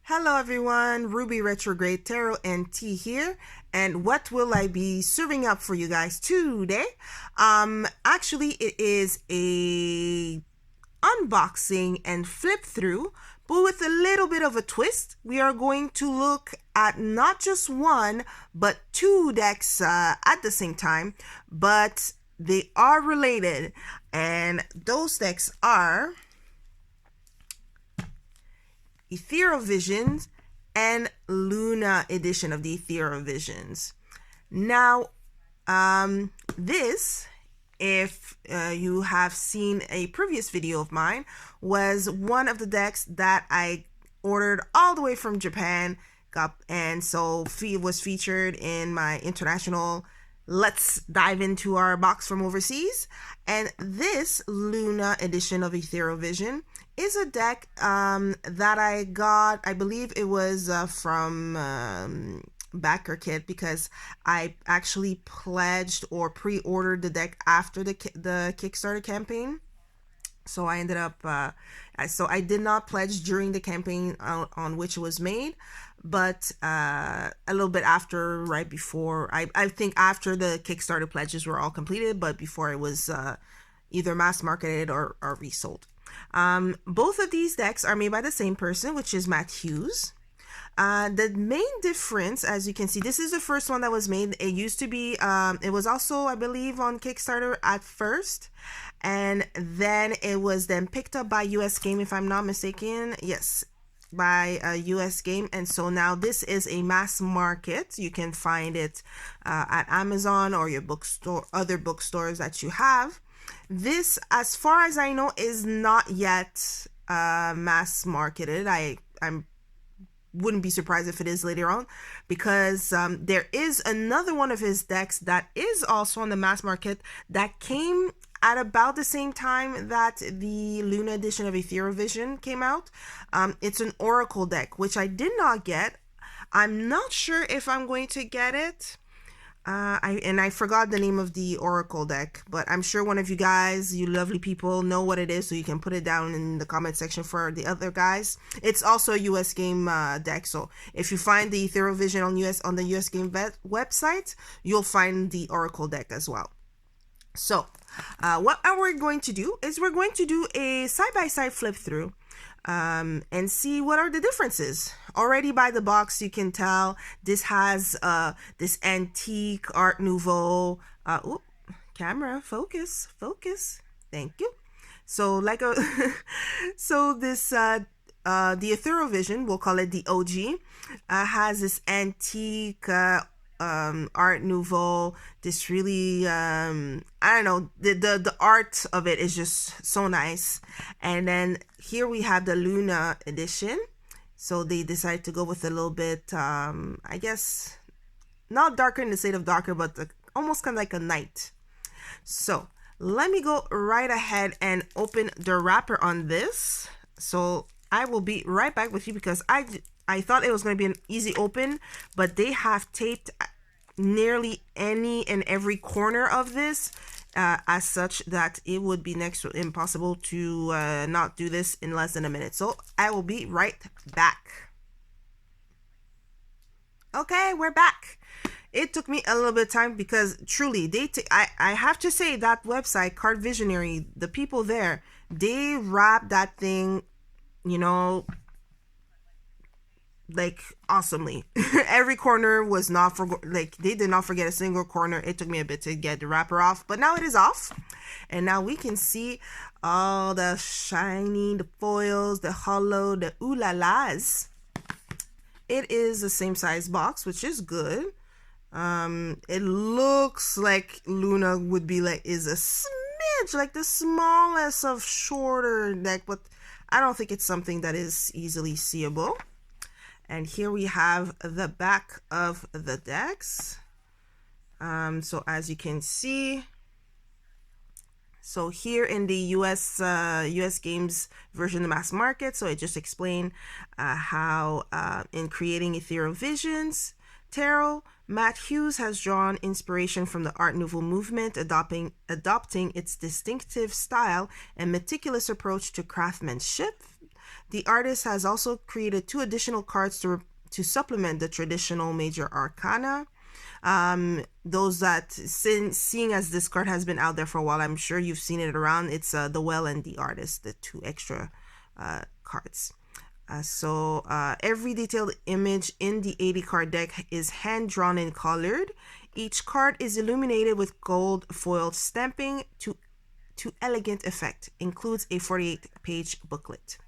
Hello everyone, Ruby Retrograde Tarot and Tea here, and what will I be serving up for you guys today? Actually it is a unboxing and flip through, but with a little bit of a twist. We are going to look at not just one, but two decks at the same time, but they are related, and those decks are Ethereal Visions and Luna edition of the Ethereal Visions. Now, this, if you have seen a previous video of mine, was one of the decks that I ordered all the way from Japan, and so was featured in my international Let's Dive Into Our Box from Overseas. And this Luna edition of Ethereal Vision is a deck that I got, I believe it was from Backer Kit, because I actually pledged or pre-ordered the deck after the Kickstarter campaign. So I ended up, so I did not pledge during the campaign on which it was made, but a little bit after, right before, I think after the Kickstarter pledges were all completed, but before it was either mass marketed or resold. Both of these decks are made by the same person, which is Matt Hughes. The main difference, as you can see, this is the first one that was made. It used to be, it was also, I believe, on Kickstarter at first, and then it was then picked up by US Game, if I'm not mistaken. Yes, by a US Game, and so now this is a mass market. You can find it at Amazon or your bookstore, other bookstores that you have. This, as far as I know, is not yet mass marketed. I'm wouldn't be surprised if it is later on, because there is another one of his decks that is also on the mass market that came at about the same time that the Luna edition of Ethereal Vision came out. It's an Oracle deck, which I did not get. I'm not sure if I'm going to get it. I forgot the name of the Oracle deck, but I'm sure one of you guys, you lovely people, know what it is, so you can put it down in the comment section for the other guys. It's also a US Game deck, so if you find the Ethereal Vision on the US Game website, you'll find the Oracle deck as well. So what we're going to do is we're going to do a side-by-side flip through and see what are the differences. Already by the box you can tell this has this antique Art Nouveau, camera, focus, thank you. So like so this the Ethereal Vision, we'll call it the OG, has this antique Art Nouveau, this really I don't know, the art of it is just so nice. And then here we have the Luna edition, so they decided to go with a little bit I guess not darker in the shade of darker, but almost kind of like a night. So let me go right ahead and open the wrapper on this. So I will be right back with you, because I thought it was going to be an easy open, but they have taped nearly any and every corner of this as such that it would be next to impossible to not do this in less than a minute. So I will be right back. Okay, we're back. It took me a little bit of time, because truly I have to say that website, Card Visionary, the people there, they wrapped that thing, you know, like awesomely. Every corner was not like they did not forget a single corner. It took me a bit to get the wrapper off, but now it is off, and now we can see all the shiny, the foils, the hollow, the ooh la las. It is the same size box, which is good. It looks like Luna would be like, is a smidge like the smallest of shorter deck, but I don't think it's something that is easily seeable. And here we have the back of the decks. So as you can see, so here in the US Games version of the mass market, so it just explained how in creating Ethereal Visions Tarot, Matt Hughes has drawn inspiration from the Art Nouveau movement, adopting its distinctive style and meticulous approach to craftsmanship. The artist has also created 2 additional cards to supplement the traditional major arcana. Those that, seeing as this card has been out there for a while, I'm sure you've seen it around. It's the Well and the Artist, the 2 extra cards. So every detailed image in the 80 card deck is hand drawn and colored. Each card is illuminated with gold foiled stamping to elegant effect. Includes a 48-page booklet.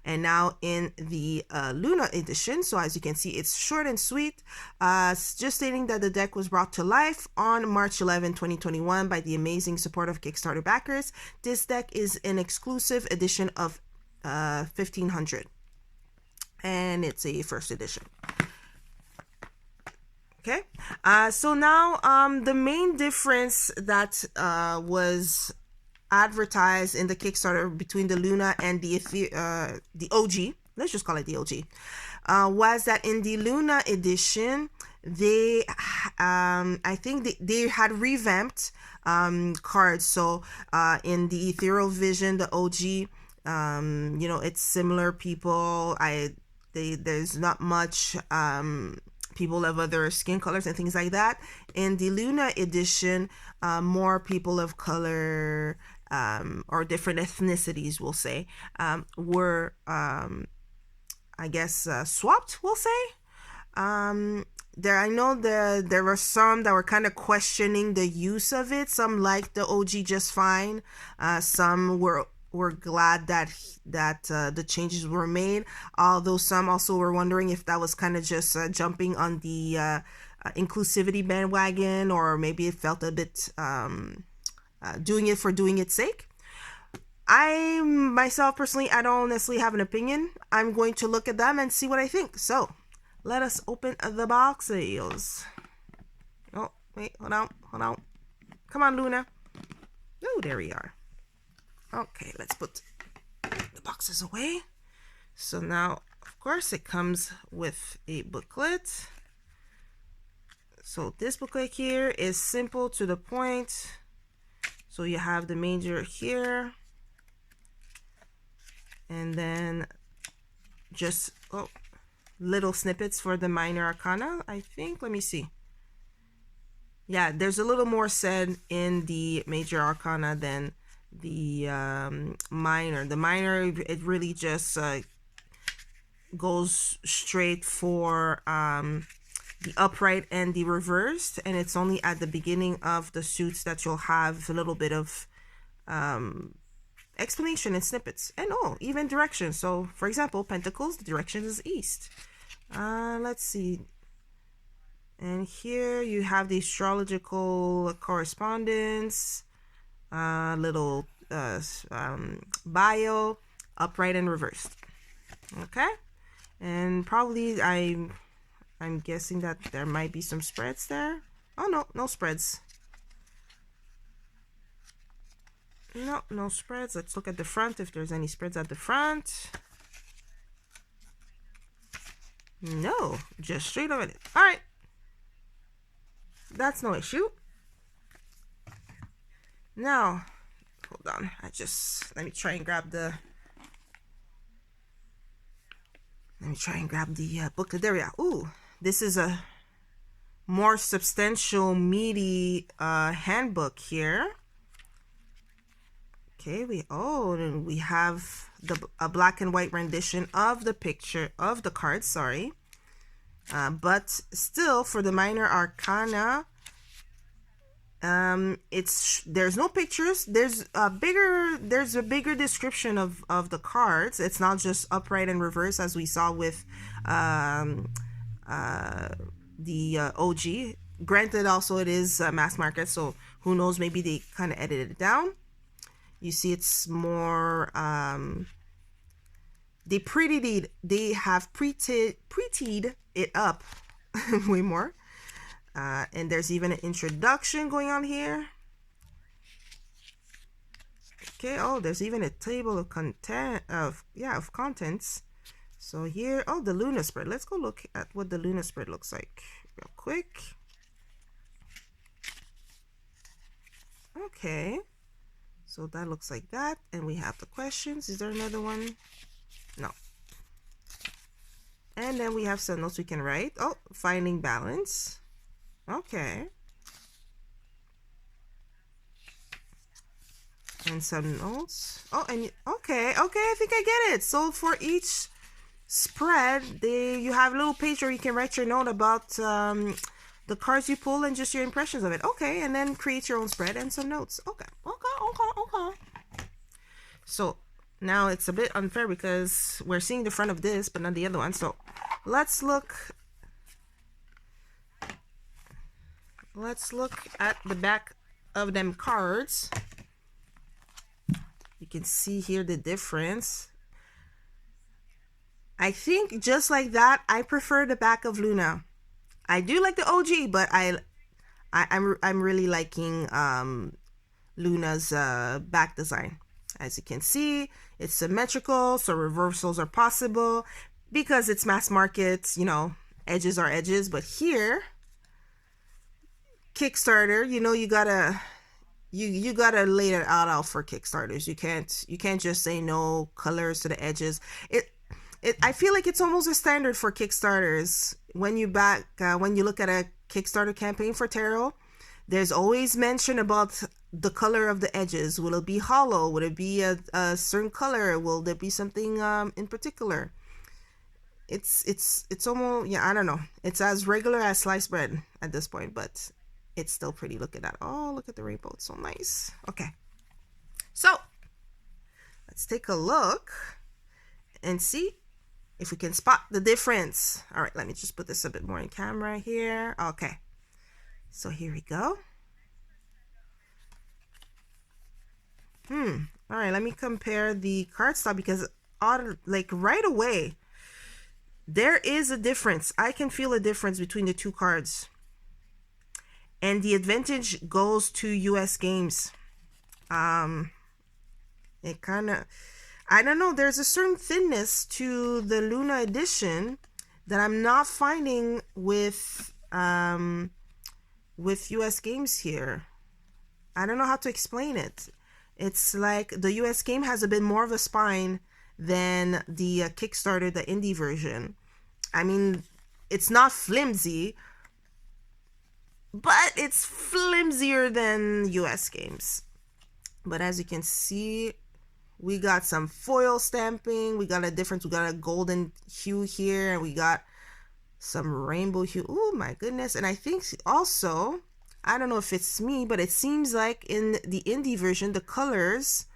And now in the Luna edition, so as you can see, it's short and sweet, just stating that the deck was brought to life on March 11, 2021 by the amazing support of Kickstarter backers. This deck is an exclusive edition of 1500, and it's a first edition. Okay, so now the main difference that was advertised in the Kickstarter between the Luna and the OG, let's just call it the OG, was that in the Luna edition, they I think they had revamped cards. So in the Ethereal Vision, the OG, you know, it's similar people. There's not much people of other skin colors and things like that. In the Luna edition, more people of color, or different ethnicities, we'll say, were I guess swapped, we'll say. I know there were some that were kind of questioning the use of it. Some liked the OG just fine. Some were glad that the changes were made, although some also were wondering if that was kind of just jumping on the inclusivity bandwagon, or maybe it felt a bit doing it for doing its sake. I myself personally, I don't necessarily have an opinion. I'm going to look at them and see what I think. So let us open the boxes. Oh wait, hold on, come on, Luna. Oh, there we are. Okay, let's put the boxes away. So now, of course, it comes with a booklet. So this booklet here is simple, to the point. So you have the major here, and then just little snippets for the minor arcana, I think. Let me see. Yeah, there's a little more said in the major arcana than the minor. The minor, it really just goes straight for the upright and the reversed, and it's only at the beginning of the suits that you'll have a little bit of explanation and snippets, and even direction. So for example, Pentacles, the direction is east. Let's see, and here you have the astrological correspondence, little bio, upright and reversed. Okay, and probably I'm guessing that there might be some spreads there. Oh no, no spreads. No spreads. Let's look at the front if there's any spreads at the front. No, just straight over it. All right, that's no issue. Now, hold on. Let me try and grab the booklet. There we are. Ooh, this is a more substantial, meaty handbook here. Okay, we have a black and white rendition of the picture of the card. Sorry, but still for the minor arcana, there's no pictures. There's a bigger description of the cards. It's not just upright and reverse as we saw with the OG. Granted, also it is mass market, so who knows, maybe they kind of edited it down. You see, it's more they have prettied it up way more. And there's even an introduction going on here. Okay, there's even a table of contents. So here, the Luna spread. Let's go look at what the Luna spread looks like real quick. Okay, so that looks like that, and we have the questions. Is there another one? No. And then we have some notes we can write. Oh, finding balance. Okay. And some notes. Oh, and okay, I think I get it. So for each spread, you have a little page where you can write your note about the cards you pull and just your impressions of it. Okay, and then create your own spread and some notes. Okay. So now it's a bit unfair because we're seeing the front of this, but not the other one. So let's look at the back of them cards. You can see here the difference. I think just like that, I prefer the back of Luna. I do like the OG, but I'm really liking Luna's back design. As you can see, it's symmetrical, so reversals are possible because it's mass market, you know, edges are edges. But here, Kickstarter, you know, you gotta lay it out for Kickstarters. You can't just say no colors to the edges. I feel like it's almost a standard for Kickstarters. When you look at a Kickstarter campaign for tarot, there's always mention about the color of the edges. Will it be hollow? Would it be a certain color? Will there be something in particular? It's almost, yeah, I don't know. It's as regular as sliced bread at this point, but it's still pretty. Look at that. Oh, look at the rainbow. It's so nice. Okay. So let's take a look and see if we can spot the difference. All right, let me just put this a bit more in camera here. Okay. So here we go. All right, let me compare the cardstock because like right away, there is a difference. I can feel a difference between the two cards. And the advantage goes to US games. It kind of, I don't know, there's a certain thinness to the Luna edition that I'm not finding with US games here. I don't know how to explain it. It's like the US game has a bit more of a spine than the Kickstarter, the indie version. I mean, it's not flimsy, but it's flimsier than US games. But as you can see, we got some foil stamping. We got a difference. We got a golden hue here, and we got some rainbow hue. Oh my goodness. And I think also, I don't know if it's me, but it seems like in the indie version, the colors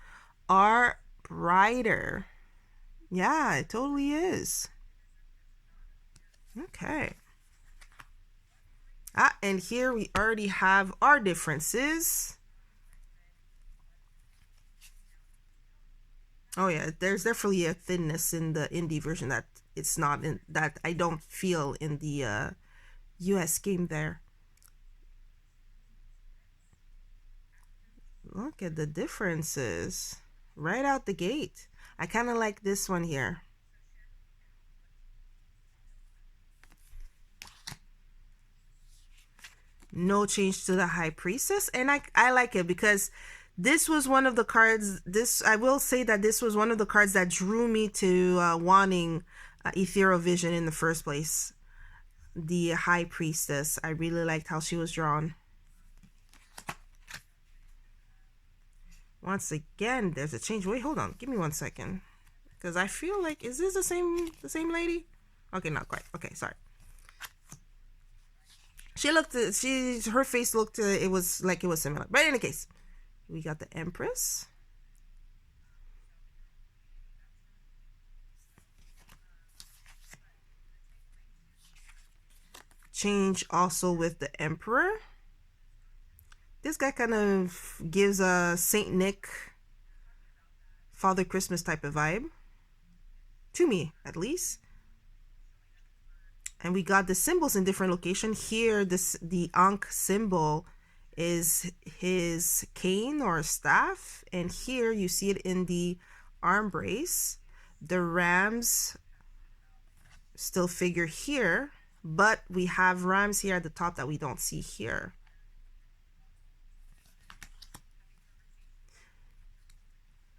are brighter. Yeah, it totally is. Okay. And here we already have our differences. Oh yeah, there's definitely a thinness in the indie version that it's not in, that I don't feel in the US game there. Look at the differences right out the gate. I kind of like this one here. No change to the High Priestess, and I like it because this was one of the cards, I will say that this was one of the cards that drew me to wanting Ethereal Vision in the first place. The High Priestess, I really liked how she was drawn. Once again, there's a change. Wait, hold on, give me 1 second, because I feel like, is this the same lady? Okay, not quite. Okay, sorry. She looked, her face looked, it was like it was similar. But in any case, we got the Empress. Change also with the Emperor. This guy kind of gives a Saint Nick, Father Christmas type of vibe. To me, at least. And we got the symbols in different locations. Here, the Ankh symbol is his cane or staff. And here you see it in the arm brace. The rams still figure here, but we have rams here at the top that we don't see here.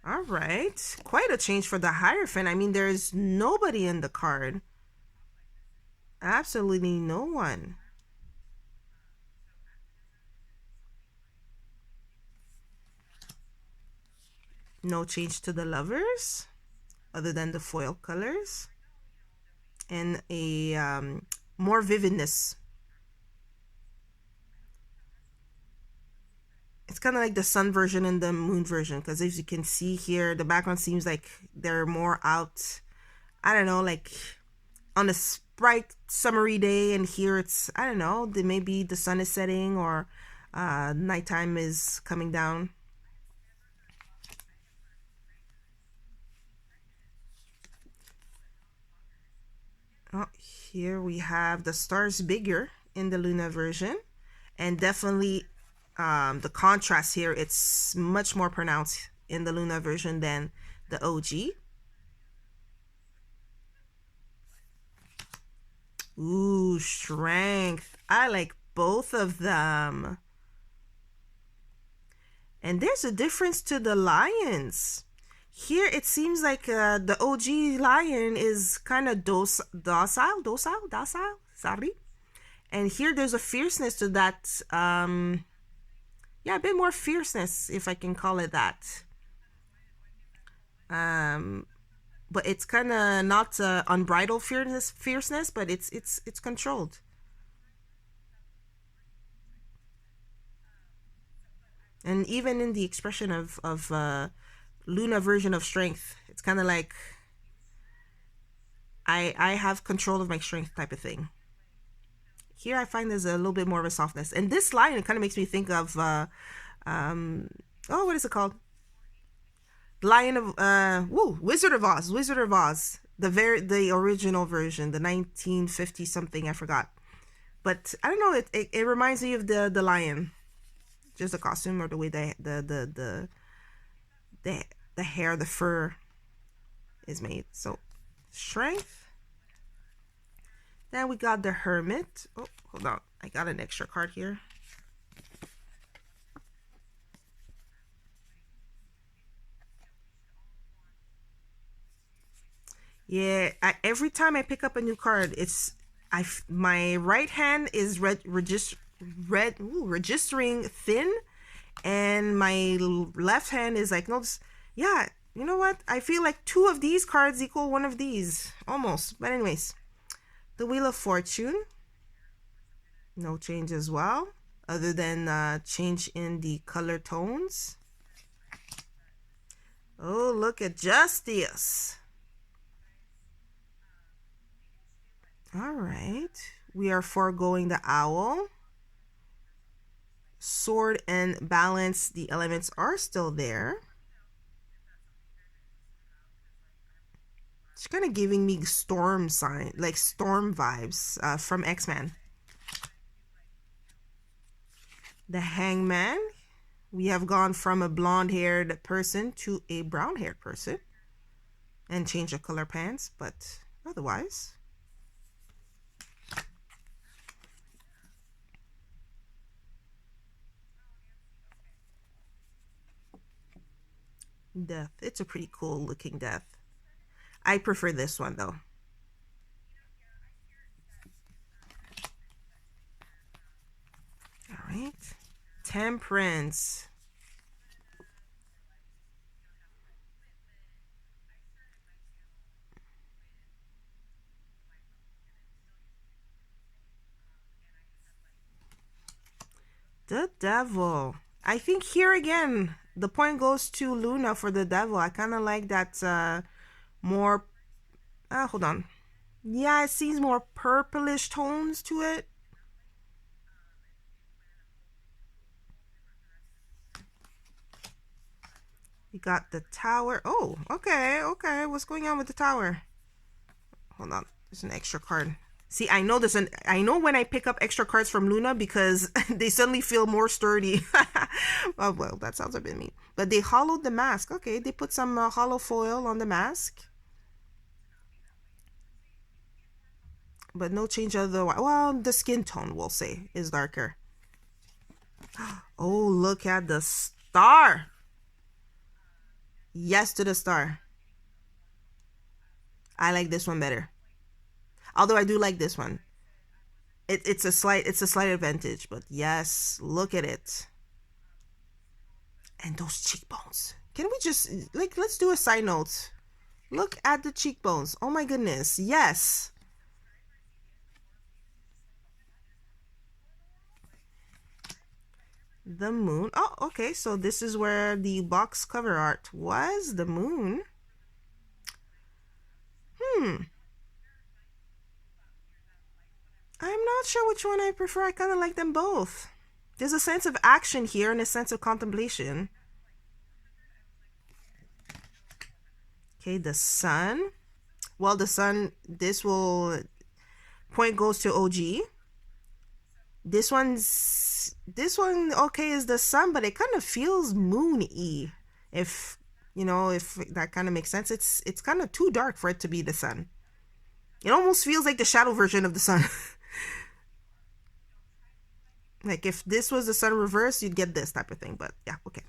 All right, quite a change for the Hierophant. I mean, there's nobody in the card. Absolutely no one. No change to the lovers other than the foil colors and a more vividness. It's kind of like the sun version and the moon version, because as you can see here, the background seems like they're more out, I don't know, like on a bright summery day, and here it's, I don't know, maybe the sun is setting or nighttime is coming down. Oh, here we have the stars bigger in the Luna version, and definitely the contrast here, it's much more pronounced in the Luna version than the OG. Ooh, strength. I like both of them. And there's a difference to the lions. Here it seems like the OG lion is kind of docile, sorry. And here there's a fierceness to that. Yeah, a bit more fierceness, if I can call it that. But it's kind of not unbridled fierceness, but it's controlled. And even in the expression of Luna version of strength, it's kind of like I have control of my strength type of thing. Here I find there's a little bit more of a softness, and this line, it kind of makes me think of what is it called? Lion of Wizard of Oz. Wizard of Oz, the original version, the 1950 something, I forgot. But I don't know, it reminds me of the lion, just the costume or the way the hair, the fur is made. So strength. Then we got the Hermit. Oh, hold on, I got an extra card here. Yeah, every time I pick up a new card, my right hand is registering thin, and my left hand is like, no, yeah, you know what? I feel like two of these cards equal one of these, almost. But anyways, the Wheel of Fortune, no change as well, other than change in the color tones. Oh, look at Justice. All right, we are foregoing the Owl. Sword and Balance, the elements are still there. It's kind of giving me storm sign, like storm vibes from X-Men. The Hangman. We have gone from a blonde-haired person to a brown-haired person, and change the color pants, but otherwise. Death. It's a pretty cool looking death. I prefer this one though. All right. Temperance. The Devil. I think here again, the point goes to Luna for the Devil. I kind of like that more... hold on. Yeah, it seems more purplish tones to it. We got the Tower. Oh, okay. What's going on with the Tower? Hold on. There's an extra card. See, I know I know when I pick up extra cards from Luna, because they suddenly feel more sturdy. Oh, well, that sounds a bit mean. But they hollowed the mask. Okay, they put some hollow foil on the mask. But no change otherwise. Well, the skin tone, we'll say, is darker. Oh, look at the star. Yes to the star. I like this one better. Although I do like this one. it's a slight advantage, but yes, look at it. And those cheekbones. Can we just, like, let's do a side note. Look at the cheekbones. Oh my goodness. Yes. The moon. Oh, okay. So this is where the box cover art was. The moon. I'm not sure which one I prefer. I kind of like them both. There's a sense of action here and a sense of contemplation. Okay, the sun. Well, the sun, this will, point goes to OG. This one, okay, is the sun, but it kind of feels moon-y. If, you know, if that kind of makes sense. It's kind of too dark for it to be the sun. It almost feels like the shadow version of the sun. Like if this was the sun reverse, you'd get this type of thing. But yeah, okay.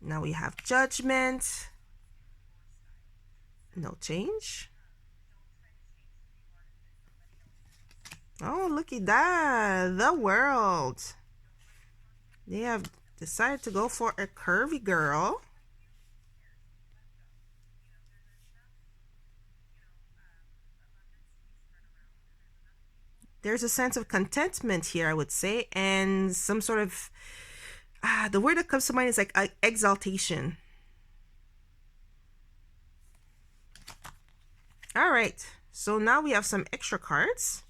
Now we have judgment. No change. Oh, look at that. The world. They have decided to go for a curvy girl. There's a sense of contentment here, I would say, and some sort of, the word that comes to mind is like exaltation. All right, so now we have some extra cards.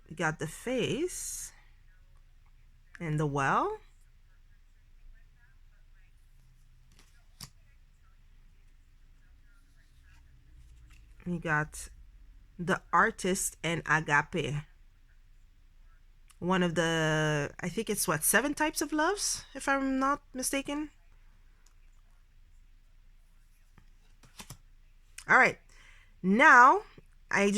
We got the face and the well. We got the artist and agape. One of the, I think it's what, 7 types of loves, if I'm not mistaken. All right, now I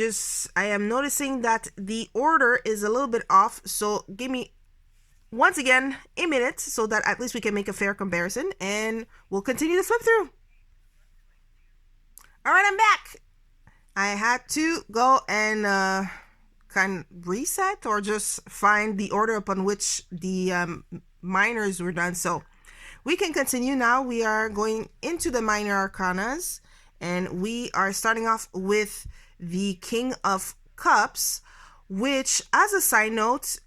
am noticing that the order is a little bit off, so give me once again a minute so that at least we can make a fair comparison, and we'll continue to flip through. All right, I'm back. I had to go and kind of reset or just find the order upon which the minors were done. So we can continue now. We are going into the minor arcanas, and we are starting off with the King of Cups, which, as a side note,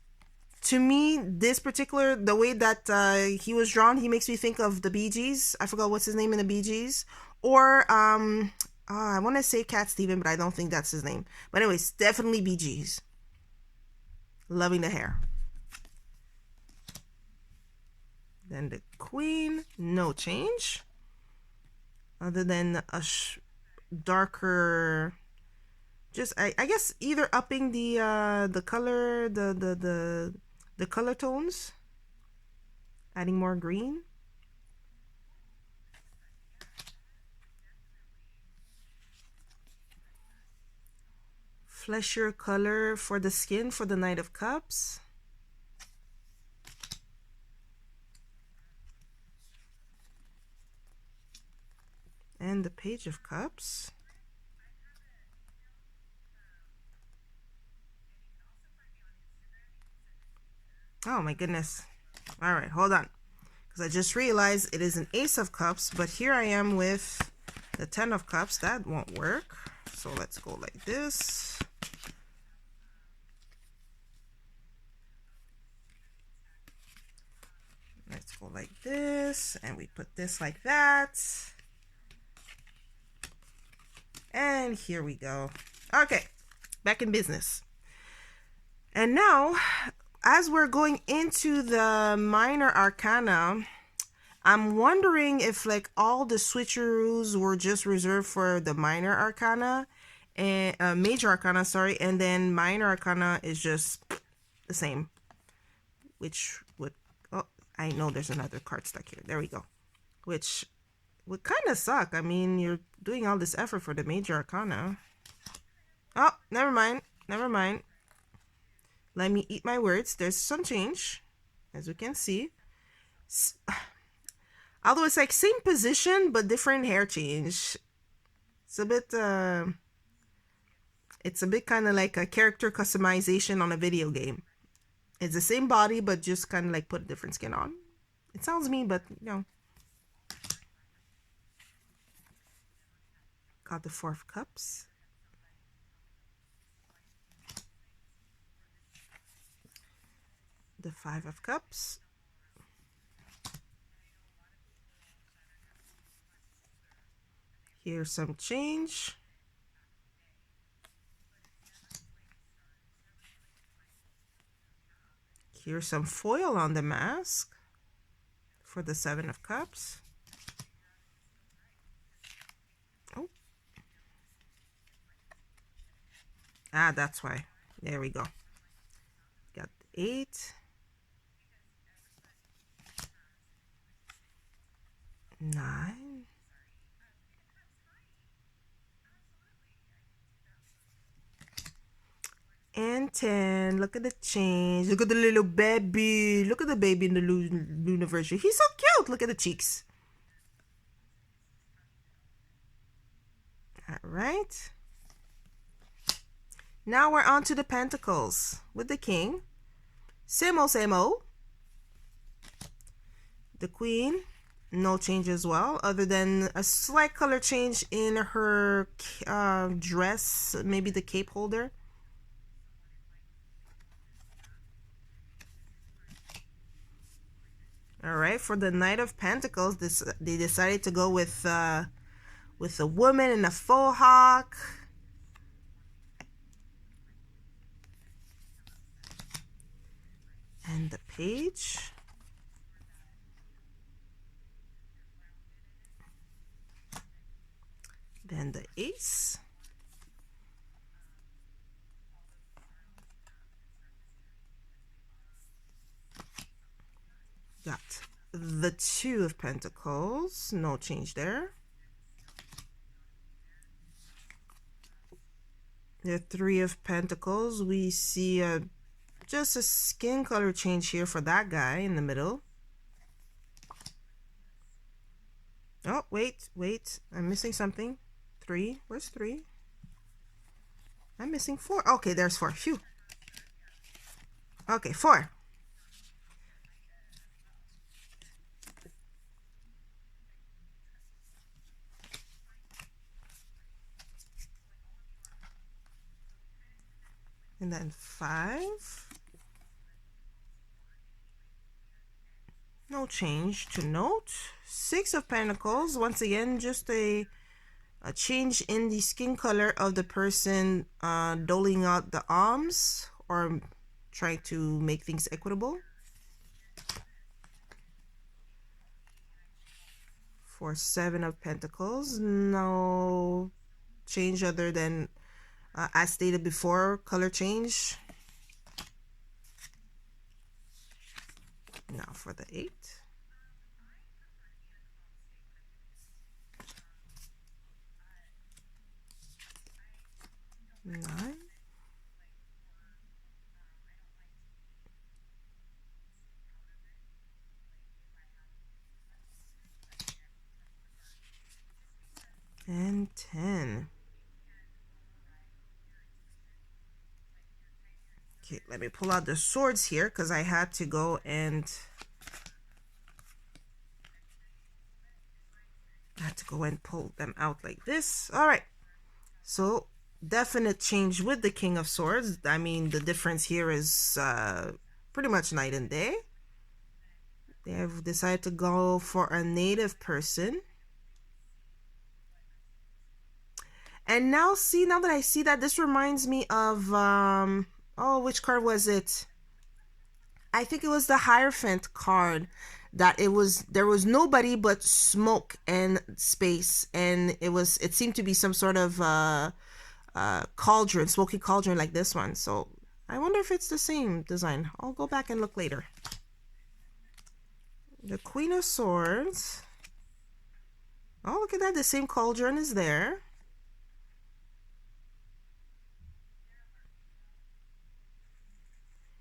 to me, this particular, the way that he was drawn, he makes me think of the Bee Gees. I forgot what's his name in the Bee Gees. Or I want to say Cat Steven, but I don't think that's his name. But anyways, definitely Bee Gees. Loving the hair. Then the Queen, no change. Other than a darker, just I guess either upping the color, the color tones, adding more green. Fleshier color for the skin for the Knight of Cups. And the Page of Cups. Oh my goodness. All right, hold on. Because I just realized it is an Ace of Cups, but here I am with the 10 of Cups. That won't work. So let's go like this. Let's go like this, and we put this like that. And here we go. Okay, back in business. And now, as we're going into the minor arcana, I'm wondering if like all the switcheroos were just reserved for the minor arcana and major arcana, sorry, and then minor arcana is just the same, which would, oh, I know there's another card stuck here. There we go. Which would kind of suck. I mean, you're doing all this effort for the major arcana. Oh, never mind. Never mind. Let me eat my words. There's some change, as we can see. Although it's like same position, but different hair change. It's a bit kind of like a character customization on a video game. It's the same body, but just kind of like put a different skin on. It sounds mean, but you know. Got the Four of Cups. The Five of Cups. Here's some change. Here's some foil on the mask for the Seven of Cups. Oh. Ah, that's why. There we go. Got the 8. 9. And 10. Look at the change. Look at the little baby. Look at the baby in the Luna version. He's so cute. Look at the cheeks. All right. Now we're on to the Pentacles with the King. Same old. The Queen. No change as well, other than a slight color change in her dress. Maybe the cape holder. All right, for the Knight of Pentacles, they decided to go with a woman in a faux hawk. And the Page. Then the Ace. Got the Two of Pentacles. No change there. The Three of Pentacles. We see just a skin color change here for that guy in the middle. Oh, wait. I'm missing something. 3. Where's 3? I'm missing 4. Okay, there's 4. Phew. Okay, 4. And then 5. No change to note. 6 of Pentacles. Once again, just a change in the skin color of the person doling out the alms or trying to make things equitable. For 7 of Pentacles, no change other than as stated before, color change. Now for the 8. 9. And 10. Okay, let me pull out the swords here because I had to go and pull them out like this. All right, so definite change with the King of Swords. I mean, the difference here is pretty much night and day. They have decided to go for a native person. And now that I see that, this reminds me of oh, which card was it? I think it was the Hierophant card. That there was nobody but smoke and space, and it seemed to be some sort of cauldron, smoky cauldron like this one. So I wonder if it's the same design. I'll go back and look later. The Queen of Swords. Oh, look at that, the same cauldron is there.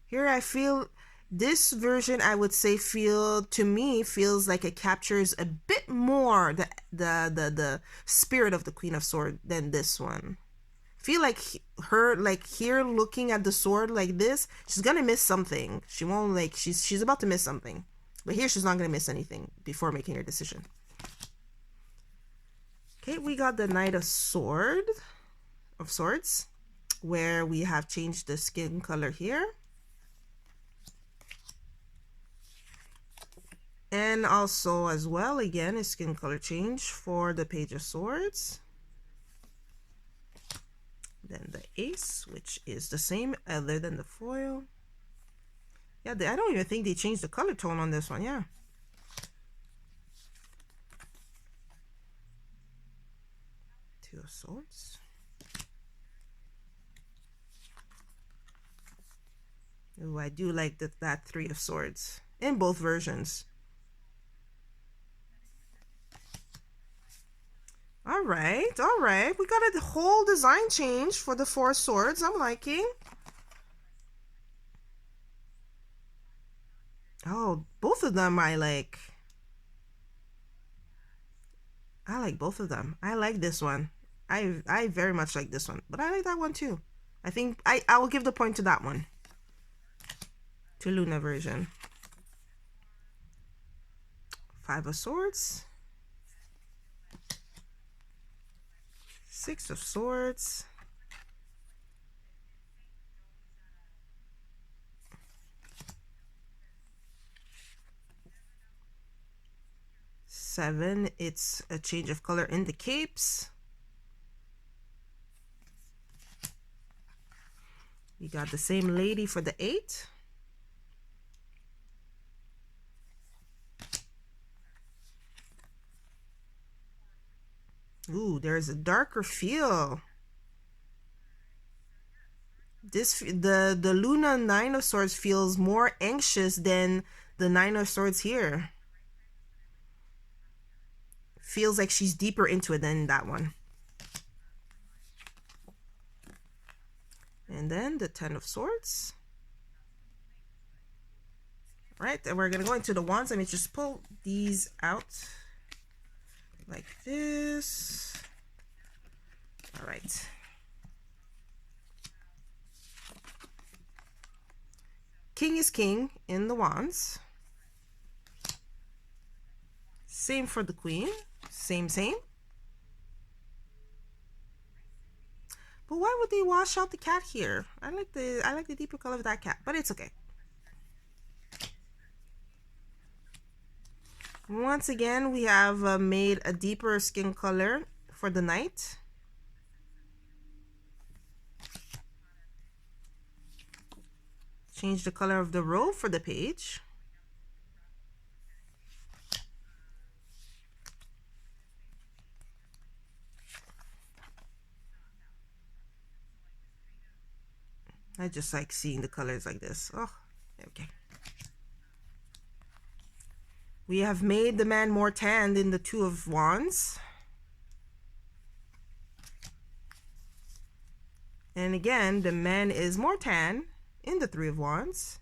Here I feel This version, I would say, to me feels like it captures a bit more the spirit of the Queen of Swords than this one. Feel like her, like here looking at the sword like this, she's gonna miss something. She won't, like, she's about to miss something, but here she's not gonna miss anything before making her decision. Okay, we got the Knight of Swords, where we have changed the skin color here. And also as well, again, a skin color change for the Page of Swords. Then the Ace, which is the same other than the foil. Yeah, I don't even think they changed the color tone on this one, yeah. Two of Swords. Ooh, I do like that Three of Swords in both versions. All right. We got a whole design change for the Four of Swords. I'm liking. Oh, both of them I like. I like both of them. I like this one. I very much like this one, but I like that one too. I think I will give the point to that one. To Luna version. Five of Swords. Six of Swords. Seven, it's a change of color in the capes. We got the same lady for the 8. Ooh, there's a darker feel. The Luna 9 of Swords feels more anxious than the 9 of Swords here. Feels like she's deeper into it than that one. And then the 10 of Swords. Right, and we're gonna go into the wands. Let me just pull these out like this. All right. King is king in the wands. Same for the queen. Same. But why would they wash out the cat here? I like the deeper color of that cat, but it's okay. Once again, we have made a deeper skin color for the knight. Change the color of the robe for the page. I just like seeing the colors like this. Oh, okay. We have made the man more tanned in the Two of Wands. And again, the man is more tan in the Three of Wands.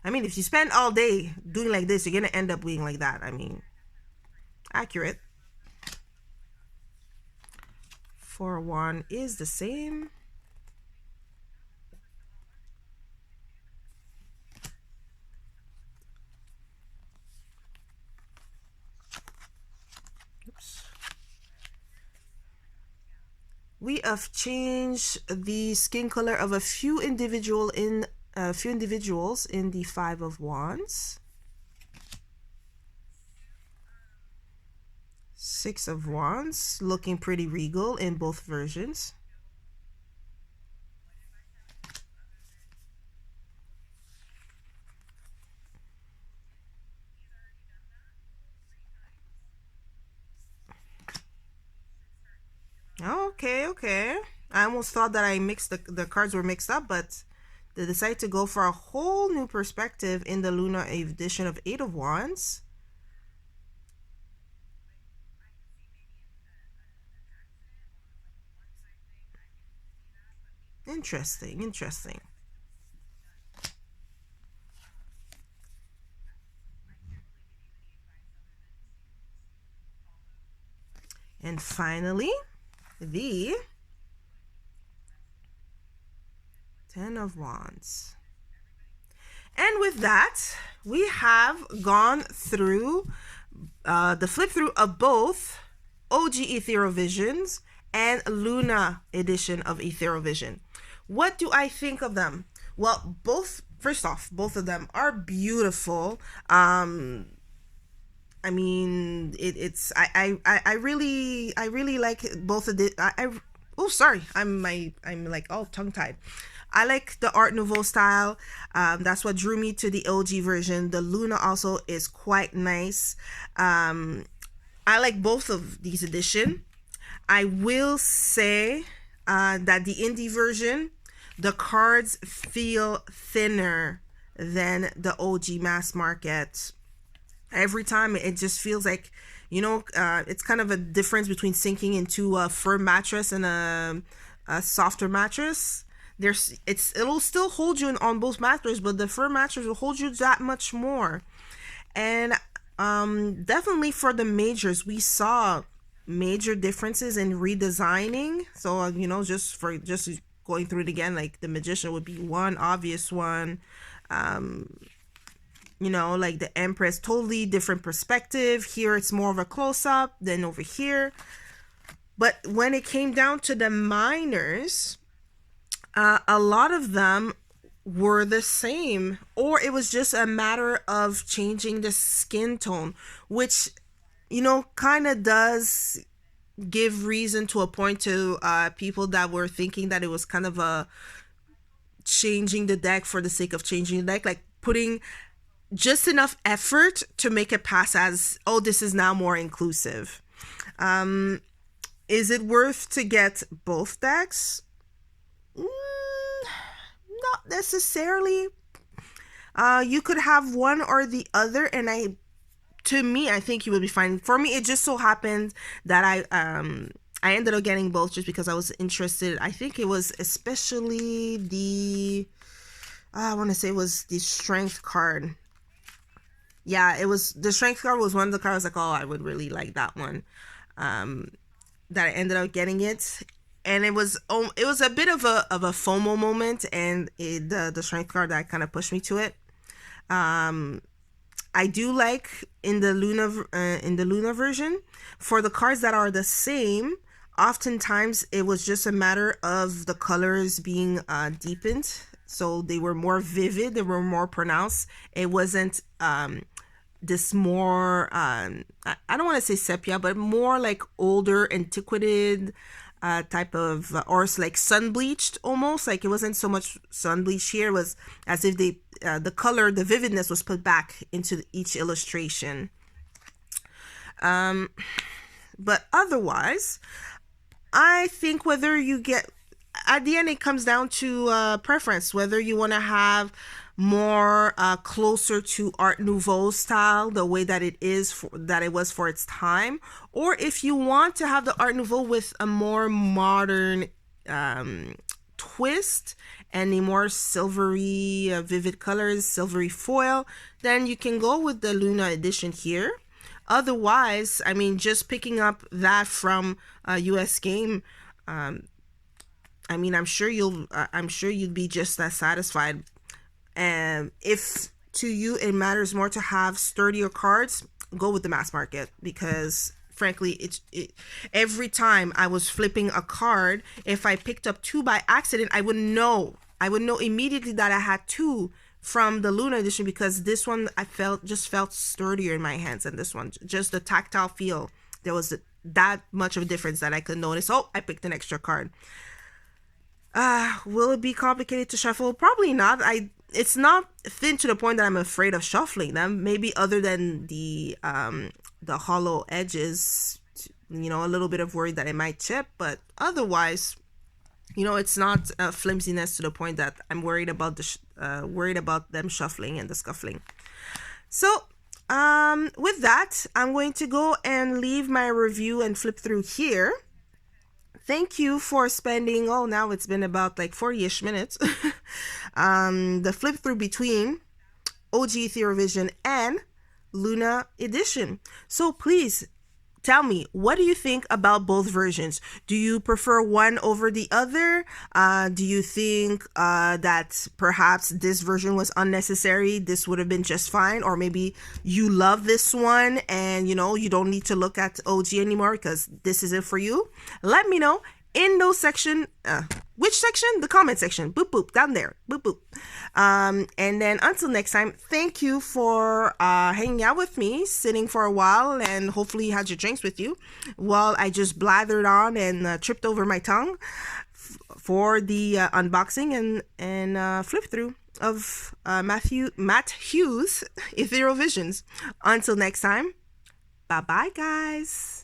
I mean, if you spend all day doing like this, you're going to end up being like that. I mean, accurate. Four of Wands is the same. We have changed the skin color of a few individuals in the Five of Wands. Six of Wands, looking pretty regal in both versions. Okay. I almost thought that I mixed the cards were mixed up, but they decided to go for a whole new perspective in the Luna edition of Eight of Wands. Interesting. And finally, the 10 of Wands. And with that, we have gone through the flip through of both OG Ethereal Visions and Luna edition of Ethereal Vision. What do I think of them? Well, first off, both of them are beautiful. I mean, I really like both of the. Oh, sorry, I'm like all tongue tied. I like the Art Nouveau style. That's what drew me to the OG version. The Luna also is quite nice. I like both of these editions. I will say that the indie version, the cards feel thinner than the OG mass market. Every time it just feels like, it's kind of a difference between sinking into a firm mattress and a softer mattress. It'll still hold you on both mattresses, but the firm mattress will hold you that much more. And definitely for the majors, we saw major differences in redesigning. So just going through it again, like the Magician would be one obvious one. Like the Empress, totally different perspective. Here it's more of a close-up than over here. But when it came down to the minors, a lot of them were the same, or it was just a matter of changing the skin tone, which kind of does give reason to a point to people that were thinking that it was kind of a changing the deck for the sake of changing the deck, like putting just enough effort to make it pass as, oh, this is now more inclusive. Is it worth to get both decks? Not necessarily. You could have one or the other, and I think you would be fine. For me, it just so happened that I ended up getting both just because I was interested. I think it was especially I want to say it was the Strength card. Yeah, it was the Strength card was one of the cards like, oh, I would really like that one. That I ended up getting it. And it was a bit of a FOMO moment, and the Strength card that kind of pushed me to it. I do like in the Luna version, for the cards that are the same, oftentimes it was just a matter of the colors being deepened, so they were more vivid, they were more pronounced. It wasn't this more I don't want to say sepia, but more like older, antiquated type of, or like sun bleached almost. Like it wasn't so much sun bleached here. It was as if the color, the vividness was put back into each illustration. But otherwise, I think whether you get, at the end it comes down to preference, whether you want to have more closer to Art Nouveau style, the way that it was for its time, or if you want to have the Art Nouveau with a more modern twist and a more silvery, vivid colors, silvery foil, then you can go with the Luna edition here. Otherwise, I mean, just picking up that from a US game, I mean, I'm sure you'd be just as satisfied. And if to you it matters more to have sturdier cards, go with the mass market, because frankly, every time I was flipping a card, if I picked up two by accident, I would know immediately that I had two from the Luna edition, because this one just felt sturdier in my hands, and this one, just the tactile feel, there was that much of a difference that I could notice. Oh, I picked an extra card. Will it be complicated to shuffle? Probably not. It's not thin to the point that I'm afraid of shuffling them. Maybe other than the hollow edges, a little bit of worry that it might chip, but otherwise, it's not a flimsiness to the point that I'm worried about them shuffling and the scuffling. So with that, I'm going to go and leave my review and flip through here. Thank you for spending, now it's been about like 40-ish minutes, the flip through between OG Ethereal Vision and Luna edition. So please Tell me, what do you think about both versions? Do you prefer one over the other? Do you think that perhaps this version was unnecessary? This would have been just fine, or maybe you love this one and you don't need to look at OG anymore because this isn't for you? Let me know in those section. Which section? The comment section. Boop boop down there. Boop boop. And then until next time, thank you for hanging out with me, sitting for a while, and hopefully you had your drinks with you while I just blathered on and tripped over my tongue for the unboxing and flip through of Matt Hughes' Ethereal Visions. Until next time, bye bye guys.